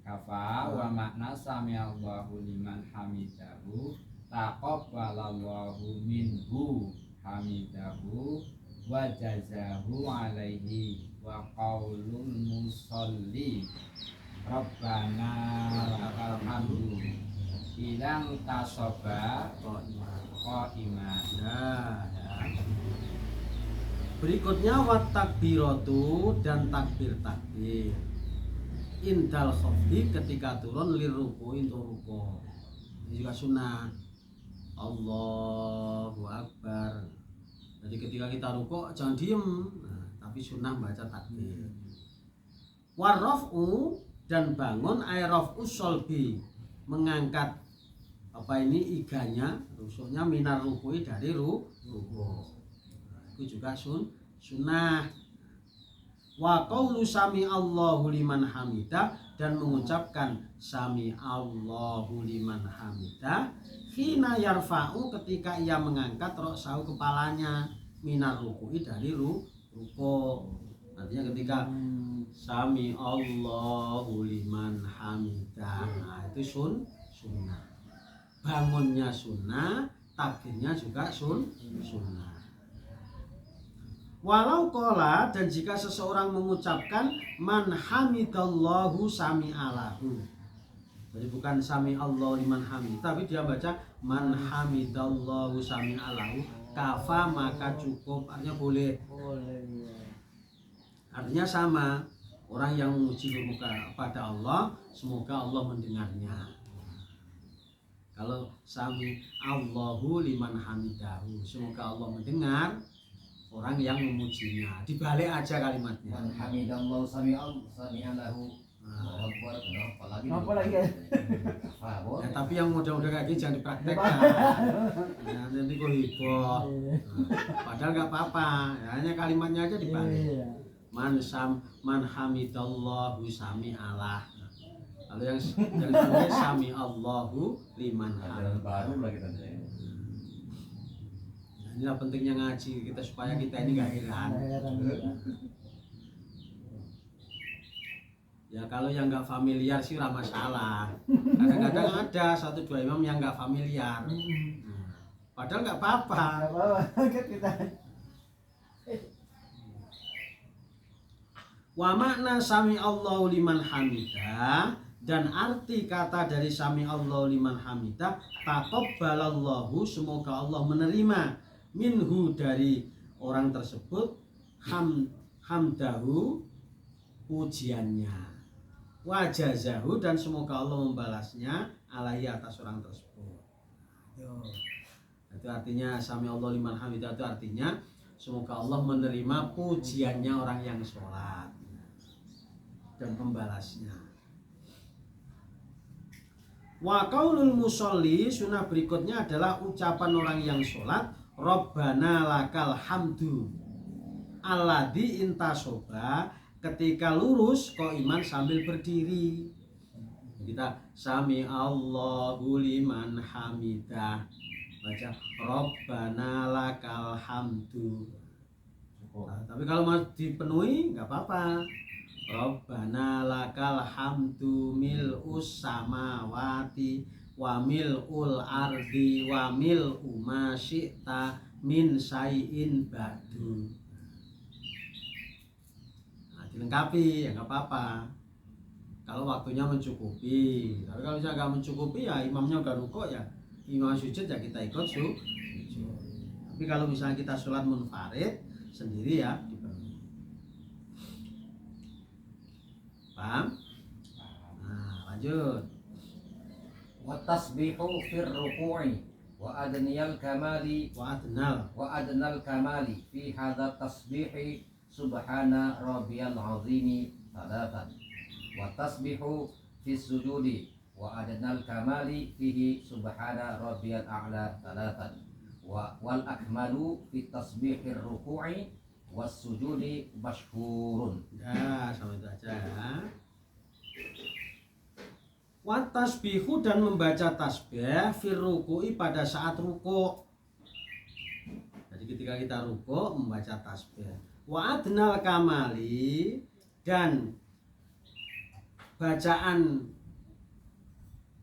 kafa wa makna sami'allahu liman hamidahu taqabbalallahu minhu hamidahu wa jazahu alaihi wa qaulul musalli rabbana lakal hamdu ilang tasoba kok qa'iman. ya. Berikutnya wat takbiratu dan takbir indal khofdi ketika turun liruku untuk ruku. Ini juga sunnah. Allahu Akbar. Jadi ketika kita ruku jangan diem, tapi sunnah baca takbir. Warraf'u dan bangun ayraf'u solbi, mengangkat iganya, rusuknya minar ruku'i dari ruku. Itu juga sunnah. Wa qaulu sami Allahu liman hamidah dan mengucapkan sami Allahu liman hamidah hina yarfa'u ketika ia mengangkat ra'sahu kepalanya minar ruku'i dari ruku. Artinya ketika sami Allahu liman hamidah, nah itu sunnah. Bangunnya sunnah, takbirnya juga sunnah. Walau kola dan jika seseorang mengucapkan man hamidallahu sami'alahu, jadi bukan sami Allah liman hamid, tapi dia baca man hamidallahu sami'alahu, kafa maka cukup, artinya boleh. Artinya sama, orang yang memuji kepada Allah semoga Allah mendengarnya. Kalau sami Allahu liman hamidahu, semoga Allah mendengar orang yang memujinya. Dibalik aja kalimatnya. Man hamidallahu sami'alahu. Akbar, Apa lagi? Ya, tapi yang mudah-mudah kayak gini jangan dipraktekkan. Ya, nanti kok heboh. Padahal nggak apa-apa. Ya, hanya kalimatnya aja dibalik. Man hamidallahu sami'alah. Kalau yang dibalik sami Allahu liman hamidah. Baru lagi tadi. Inilah pentingnya ngaji kita supaya kita ini gak heran. Ya kalau yang nggak familiar sih ora masalah. Kadang-kadang ada 1-2 imam yang nggak familiar. Padahal nggak apa-apa. Wa makna sami Allahu liman hamidah dan arti kata dari sami Allahu liman hamidah taqabbalallahu, semoga Allah menerima minhu dari orang tersebut hamdahu pujiannya, wajazahu dan semoga Allah membalasnya alaihi atas orang tersebut. Itu artinya sami Allah liman hamidah, itu artinya semoga Allah menerima pujiannya orang yang sholat dan membalasnya. Wa qaulul musolli, sunnah berikutnya adalah ucapan orang yang sholat Rabbana lakal hamdu alladzi intasoba, ketika lurus kok iman sambil berdiri. Kita sami Allahu liman hamidah, baca Rabbana lakal hamdu. Nah, tapi kalau mau dipenuhi nggak apa-apa. Rabbana lakal hamdu mil'us samawati wa mil'ul ardi wa mil'u ma syi'ta min syai'in ba'du. Nah, dilengkapi ya nggak apa-apa kalau waktunya mencukupi. Tapi kalau misalnya nggak mencukupi ya imamnya udah rukuk ya imam sujud ya kita ikut sujud. Tapi kalau misalnya kita sholat munfarid sendiri ya dipenuhi. Paham? Nah, lanjut. Wa tasbihu fir ruku'i wa adniyal kamali Wa adnal kamali fi hadha tasbihi subhana rabbiyal azimi salatan wa tasbihu fi sujudi wa adnal kamali fihi subhana rabbiyal a'la salatan wal akmalu fi tasbihir ruku'i was sujudi masyhurun. Ya, sama itu aja ya. Wa tasbihu dan membaca tasbih fir ruku'i pada saat ruku'. Jadi ketika kita ruku' membaca tasbih. Wa adnal kamali dan bacaan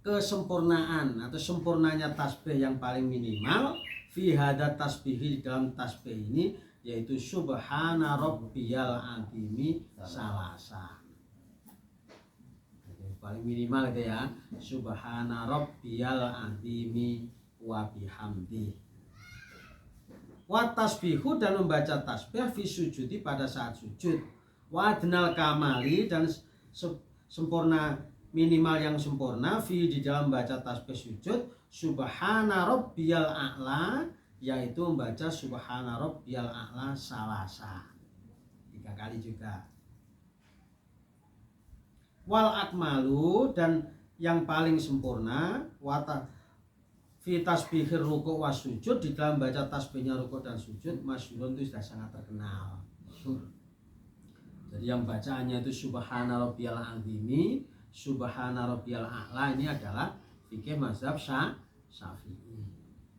kesempurnaan atau sempurnanya tasbih yang paling minimal fi hadat tasbihi, dalam tasbih ini yaitu subhana rabbiyal azimi salasa. Paling minimal itu ya, subhana rabbiyal azimi wa bihamdi. Wa tasbihu dan membaca tasbih fi sujudi pada saat sujud. Wa adnal kamali dan sempurna minimal yang sempurna fi di dalam membaca tasbih sujud subhana rabbiyal a'la, yaitu membaca subhana rabbiyal a'la salasa 3 kali juga. Wal akmalu dan yang paling sempurna wata fi tasbihir ruku' was sujud, di dalam baca tasbihnya ruku' dan sujud masyhurun itu sudah sangat terkenal. Jadi yang bacaannya itu subhana rabbiyal azimi, subhana rabbiyal a'la, ini adalah fikih mazhab Syafi'i.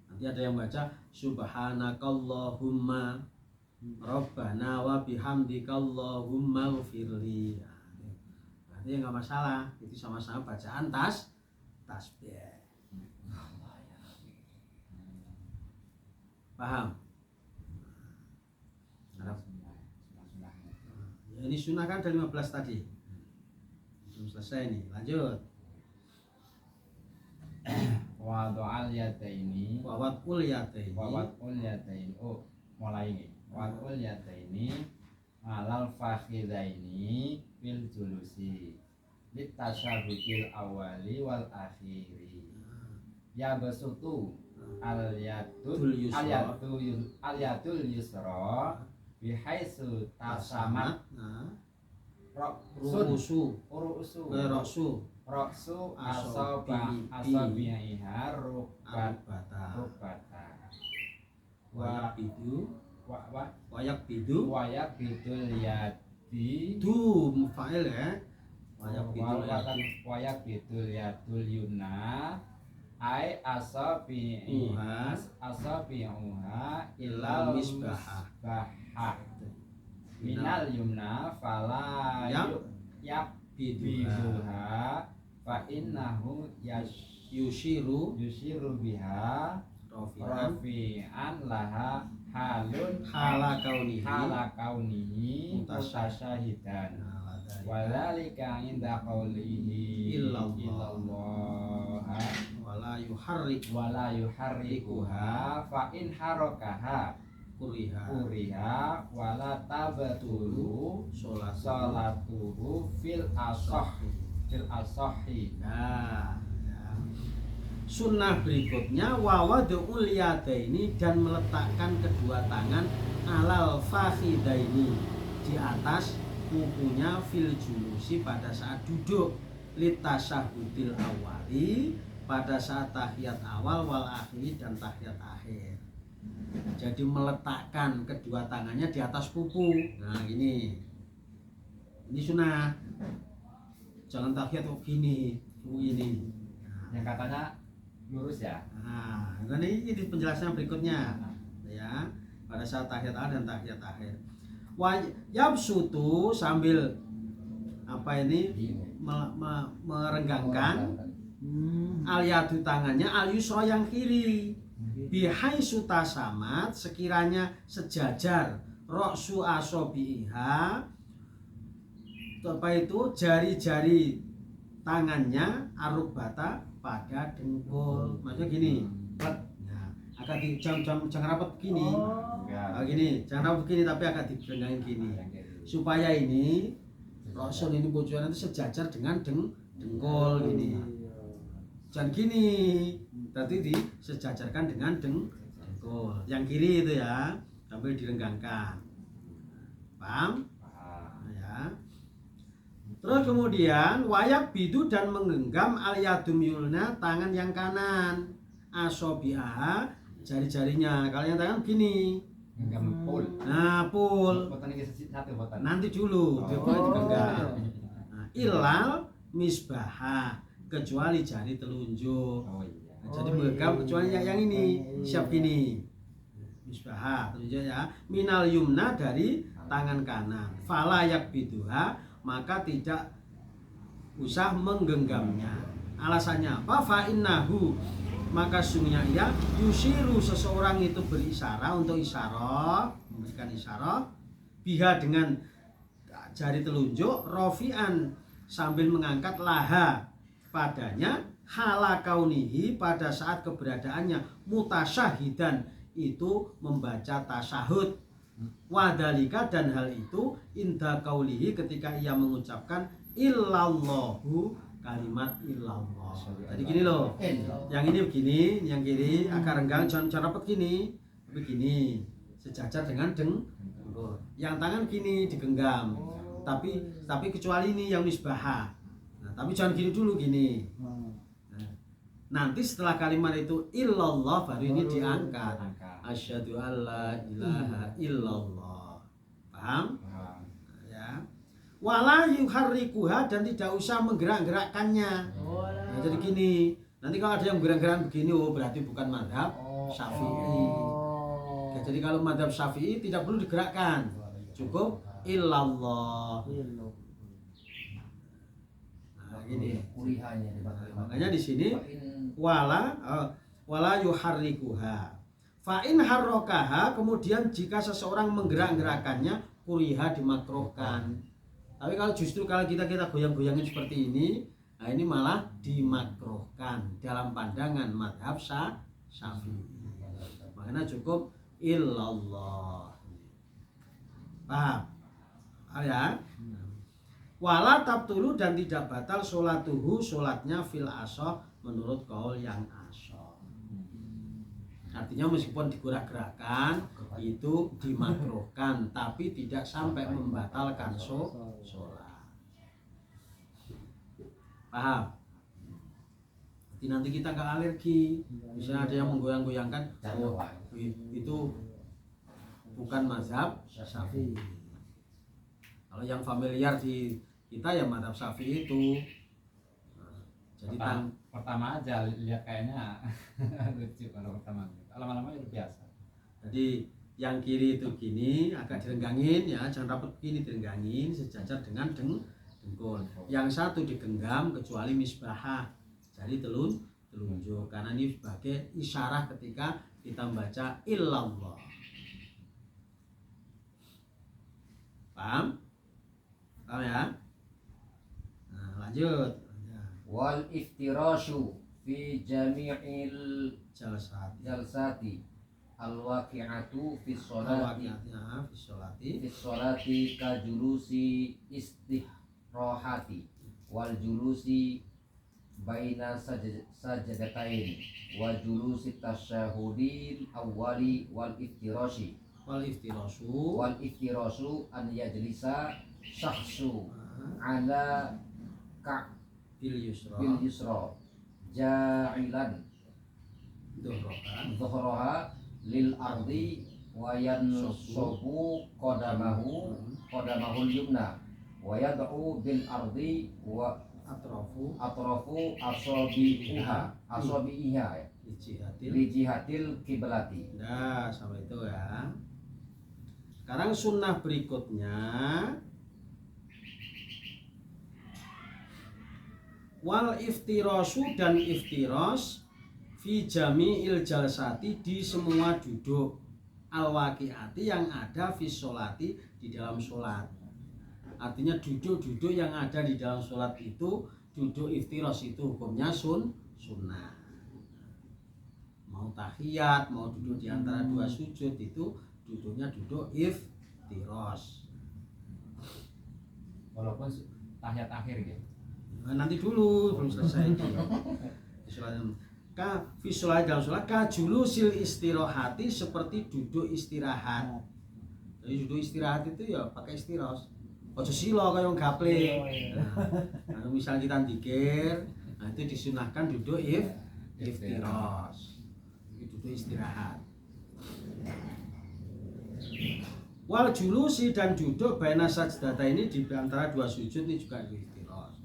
Nanti ada yang baca subhanakallahumma rabbana wa bihamdikallahumma ghfirli. Berarti enggak masalah, itu sama-sama bacaan tasbih. Paham? Ya, ini sunnah kan ada 15 tadi. Belum selesai nih, lanjut. Wadu'al yadaini Wawat ulyataini. Wawad'ul yadaini. Oh, mulai nih. Wawad'ul yadaini alal fakhidaini fil julusi litasyabuhil awali wal akhiri. Ya besutu al yadul yusra bihaitsu tasamat Ru'usu Roksu asabiha rukbata wayak bidu wayak bidul yadi du fa'il ya. wayak bidul yadul yuna ai asabiha ilal misbah minal yumna fala biduha fa innahu yushiru biha rafi'an laha halun hala kaunihi mutasyahidan walika inda qawlihi illallah wala yuharrikuha fa in harakaha kuriha wala tabatulu sholatuhu fil asohi. Nah, ya. Sunnah berikutnya wawadul yadaini dan meletakkan kedua tangan alal fakhidaini di atas kukunya fil julusi pada saat duduk litasyahudil awali pada saat tahiyat awal wal akhiri dan tahiyat akhir. Jadi meletakkan kedua tangannya di atas kuku. Nah gini, ini sunnah. Jangan tahiyat kok gini, ini. Yang katanya lurus ya. Nah, ini penjelasan berikutnya, ya. Pada saat tahiyat awal dan tahiyat akhir. Yabsutu sambil apa ini merenggangkan al-yadu tangannya al-yusra yang kiri. Bihaitsu tasamat sekiranya sejajar roksu asobiha apa itu jari-jari tangannya arubata pada dengkul. Maksudnya gini, nah, agak jangan rapat gini. Gini, jangan rapat gini tapi agak digenggangin gini. Supaya ini roksul ini bocoran itu sejajar dengan dengkul gini. Jangan gini. Berarti disejajarkan dengan dengkul yang kiri itu ya, sambil direnggangkan. Paham? Ya. Terus kemudian wayak bidu dan menggenggam al-yadum yulna tangan yang kanan asobiha jari-jarinya. Kalau yang tangan begini. Genggam pul. Nah, pul. Nanti dulu digenggam. Nah, ilal misbah kecuali jari telunjuk. Jadi megang kecuali yang ini siap gini misbah tunjuk ya minal yumna dari tangan kanan fala yakbiduha maka tidak usah menggenggamnya. Alasannya apa? Fa innahu maka sungguhnya ia yusiru seseorang itu berisyarah untuk isyarah memberikan isyarah biha dengan jari telunjuk rofian sambil mengangkat laha padanya hala kaunihi pada saat keberadaannya mutasyahidan itu membaca tasyahud. Wadalika dan hal itu inda kaulihi ketika ia mengucapkan illallahu kalimat illallah. Jadi gini loh. Yang ini begini, yang kiri akar renggang jangan rapat gini. Begini. Sejajar dengan dengkul. Yang tangan gini digenggam. Tapi kecuali ini yang misbahah. Nah, tapi jangan gini dulu gini. Nanti setelah kalimat itu illallah baru ini diangkat. Asyhadu alla ilaha illallah. Paham? Ya. Wala yuharrikuha dan tidak usah menggerak-gerakkannya. Nah, jadi gini. Nanti kalau ada yang gerak-gerak begini, oh berarti bukan mazhab Syafi'i. Ya, jadi kalau mazhab Syafi'i tidak perlu digerakkan. Cukup illallah. Nah, gini. Makanya di sini wala yuharrikuha. Fa in harrakaha, kemudian jika seseorang menggerak-gerakkannya kuriha dimakruhkan. Tapi kalau justru kalau kita goyang-goyangin seperti ini, nah ini malah dimakruhkan dalam pandangan mazhab Syafi'i. Makanya cukup illallah. Paham? Ya. Wala tabtulu dan tidak batal sholatuhu sholatnya fil asoh menurut kaul yang asoh. Artinya meskipun digerak-gerakkan itu dimakruhkan tapi tidak sampai membatalkan sholat. Paham? Jadi nanti kita nggak alergi. Misalnya ada yang menggoyang-goyangkan, oh itu bukan mazhab Syafi'i. Kalau yang familiar di kita ya mazhab Syafi'i itu. Jadi pertama aja lihat kayaknya lucu kalau pertama. Lama-lama itu biasa. Jadi yang kiri itu gini, agak direnggangin ya, jangan rapat begini, direnggangin sejajar dengan dengkul. Yang satu digenggam kecuali misbahah. Jadi telunjuk karena ini sebagai isyarah ketika kita membaca illallah. Paham? Paham ya? Nah, lanjut. Wal iftirashu fi jami'il jalsati al-waqi'atu fi sholati kajulusi istihrohati wal julusi baina sajadatain wa julusi tasyahudil awwali wal iftirasu an yajlisa syakhsu ala bil yusra ja'ilan dhuhraha lil ardi wa yansubu qadamahul yumna wa yad'u bil ardi wa atrafu asabiha li jihatil kiblati. Nah, sampai itu ya. Sekarang sunnah berikutnya wal iftirasu dan iftiras fi jami'il jalsati di semua duduk al waqi'ati yang ada fi sholati di dalam sholat. Artinya duduk-duduk yang ada di dalam sholat itu duduk iftiras itu hukumnya sunnah. Mau tahiyat, mau duduk di antara dua sujud itu duduknya duduk iftiras. Walaupun tahiyat akhir gitu. Nah, nanti dulu belum selesai itu. Visual dalam sholat kajulusil istirahat seperti duduk istirahat. Jadi duduk istirahat itu ya pakai istiros. Ojo silo kayak yang gaple. Nah, misal kita dzikir, nah itu disunahkan duduk iftiros. Duduk istirahat. Wal julusi dan duduk baina sajdata ini di antara dua sujud ini juga iftiros.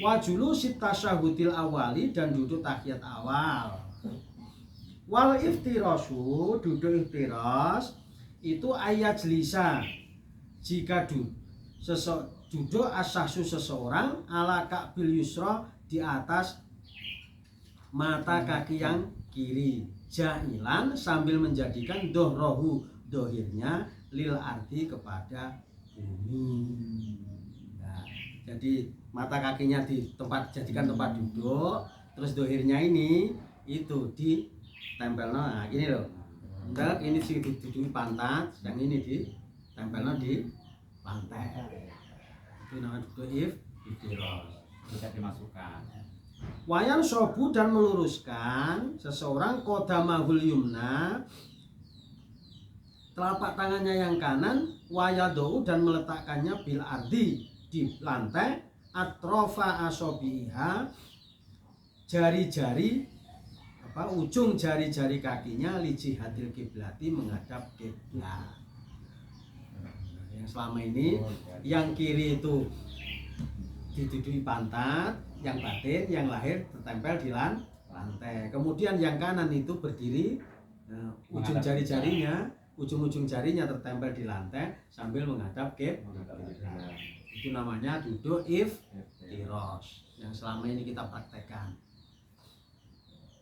Wa julusi tasyahudil awali dan duduk tahiyat awal. Wal iftirasu duduk iftiras itu ayat jelisa jika duduk asahsu seseorang ala ka'bil yusra di atas mata kaki yang kiri jahilan sambil menjadikan dohrohu dohirnya lil ardi kepada bumi. Nah, jadi mata kakinya jadikan tempat duduk, terus dohirnya ini itu ditempel, nah gini loh, Enggak, ini sih dituduhi pantat, yang ini ditempelnya di lantai. Itu namanya duduk iftirosh. Bisa dimasukkan. Wayan sobu dan meluruskan seseorang kodamahul yumna, telapak tangannya yang kanan, wayadou dan meletakkannya bil ardi di lantai, atrofa asobiha, jari-jari ujung jari-jari kakinya lijihadil kiblati menghadap kiblat. Yang selama ini yang kiri itu dituduhi pantat, yang batin, yang lahir tertempel di lantai. Kemudian yang kanan itu berdiri, ujung-ujung jarinya tertempel di lantai sambil menghadap kiblat. Itu namanya duduk iftirosh yang selama ini kita praktekkan.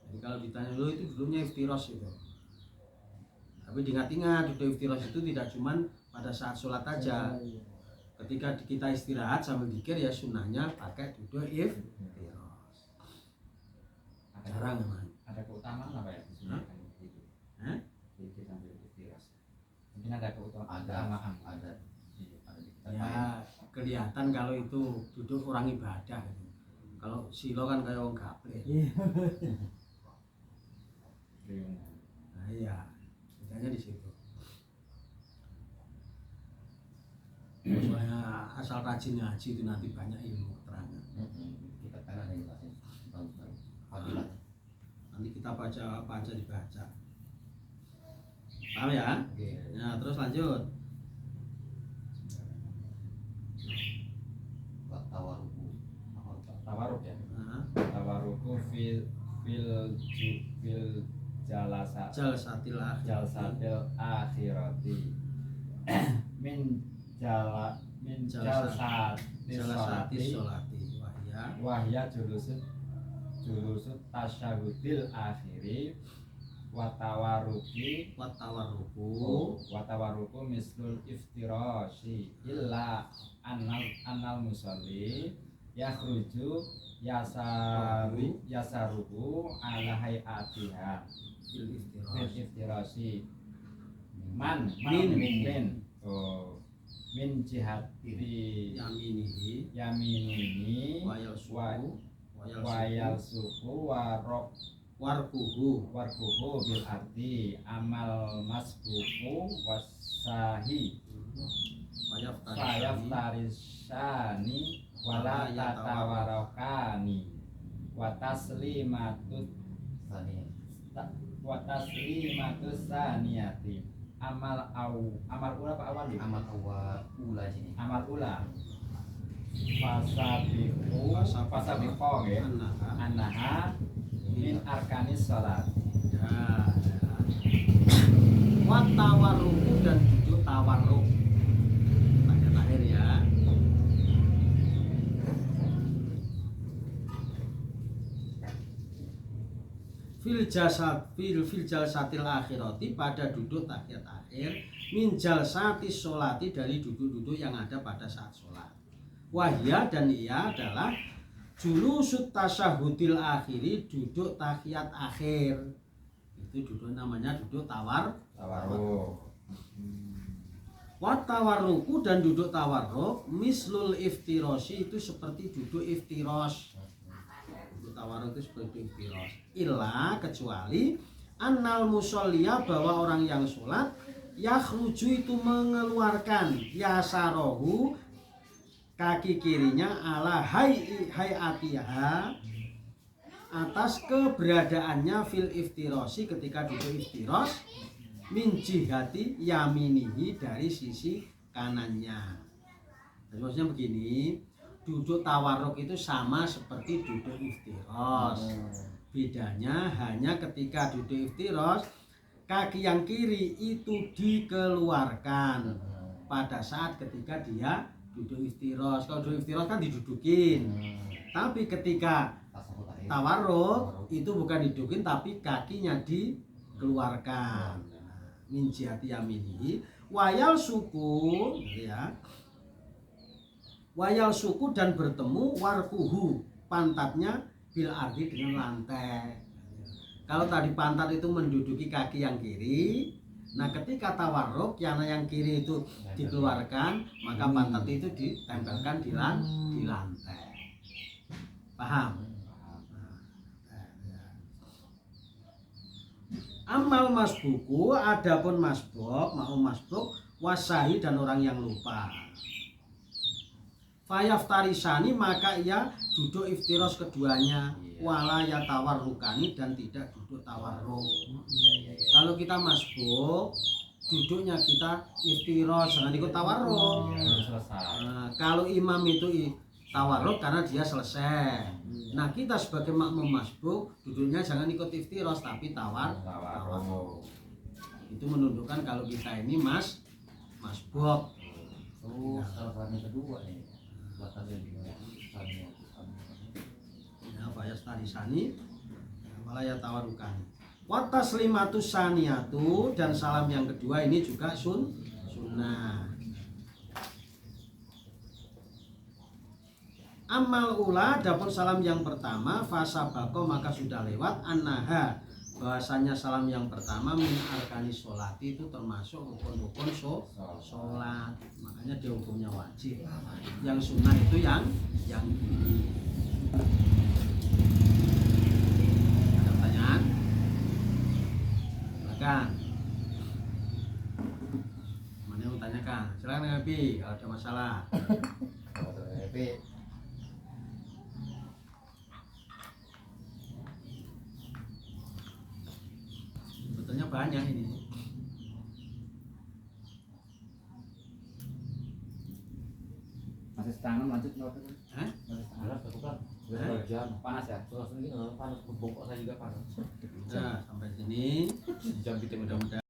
Jadi kalau ditanya dulu itu dulunya iftirosh itu. Tapi diingat-ingat duduk iftirosh itu tidak cuma pada saat sholat aja. Ketika kita istirahat sambil zikir ya sunnahnya pakai duduk iftirosh. Jarang memang. Ada keutamaan apa ya disunahkan itu? Zikir sambil iftirosh. Mungkin ada keutamaan. Ada Ya kelihatan kalau itu duduk orang ibadah gitu. Kalau silo kan kayak orang gaplek. Nah iya, bedanya di situ. Soalnya asal rajin ngaji itu nanti banyak ilmu keterangan. Kita kan ada yang jelasin bagus. Nanti kita baca dibaca. Paham ya? Nah terus lanjut. Tawaruk ya. Nah, Tawaruku fil jalsatil jalsatil akhirati min jalsatil sholati wahya julusut tasyahudil akhiri watawaruku mislul iftirashi illa annal musalli yakhruju yasaruhu ala hayatiha fil iftirashi min jihati yaminihi wayal suku warkuhu bil arti amal masbuku wasahi fayaftarisani wala tatawarakani wa taslimatut saniyati amal ula apa awal sini amal ula fasabiqo ya annaha min arkanis salat watawaruku dan duduk tawarruk pada akhir ya. Fil jalsatil akhirati pada duduk tahiyat akhir min jalsatis sholati dari duduk-duduk yang ada pada saat sholat. Wahya dan ia adalah julusut tasyahudil akhiri duduk tahiyat akhir. Itu duduk namanya duduk tawarruk. Watawarruku dan duduk tawarruk mislul iftiroshi itu seperti duduk iftirosh. Duduk tawarruk itu seperti iftirosh. Illa kecuali annal musolliya bahwa orang yang sholat yakhruju itu mengeluarkan yasarohu kaki kirinya ala hayatiha atas keberadaannya fil iftirosi ketika duduk iftiros min jihati yaminihi dari sisi kanannya. Jadi maksudnya begini, duduk tawarruk itu sama seperti duduk iftiros. Bedanya hanya ketika duduk iftiros kaki yang kiri itu dikeluarkan pada saat ketika dia duduk iftiros. Kalau duduk iftiros kan didudukin. Tapi ketika tawarruk itu bukan didudukin tapi kakinya dikeluarkan. Min jihati yaminihi wayal suku ya. Wayal suku dan bertemu warkuhu pantatnya bil ardi dengan lantai. Kalau tadi pantat itu menduduki kaki yang kiri, nah ketika tawarruk yang kiri itu dikeluarkan, maka pantat itu ditempelkan di lantai. Paham? Amal masbuku, adapun masbuk, mau masbuk, wasahi dan orang yang lupa. Fayaftarisani, maka ia duduk iftiros keduanya, wala ya tawarrukani, dan tidak duduk tawarruk. Kalau kita masbuk, duduknya kita iftiros, jangan ikut tawarruk. Selesai. Nah, kalau imam itu tawarruk karena dia selesai. Nah, kita sebagai makmum masbuk, duduknya jangan ikut iftiros tapi tawarruk. Itu menunjukkan kalau kita ini masbuk. Oh, salah kedua nih. Batasnya di Ya, bayas tarisani, walaya tawarukan. Watas limatus saniyatu, dan salam yang kedua ini juga sunnah. Amal ula, adapun salam yang pertama, fasabako, maka sudah lewat, annaha, bahasanya salam yang pertama min arkani sholati, itu termasuk rukun-rukun sholat, makanya dia hukumnya wajib. Yang sunnah itu yang ini. Ada pertanyaan? Silakan. Mana yang mau tanyakan? Silakan Nabi kalau ada masalah. Sebetulnya banyak ini. Masih setengah lanjut nggak? Hah? Masih setengah. bukan. Udah jam. Panas ya? Terus ini panas, bongkok saya juga panas. Nah, sampai sini Jam kita mudah-mudahan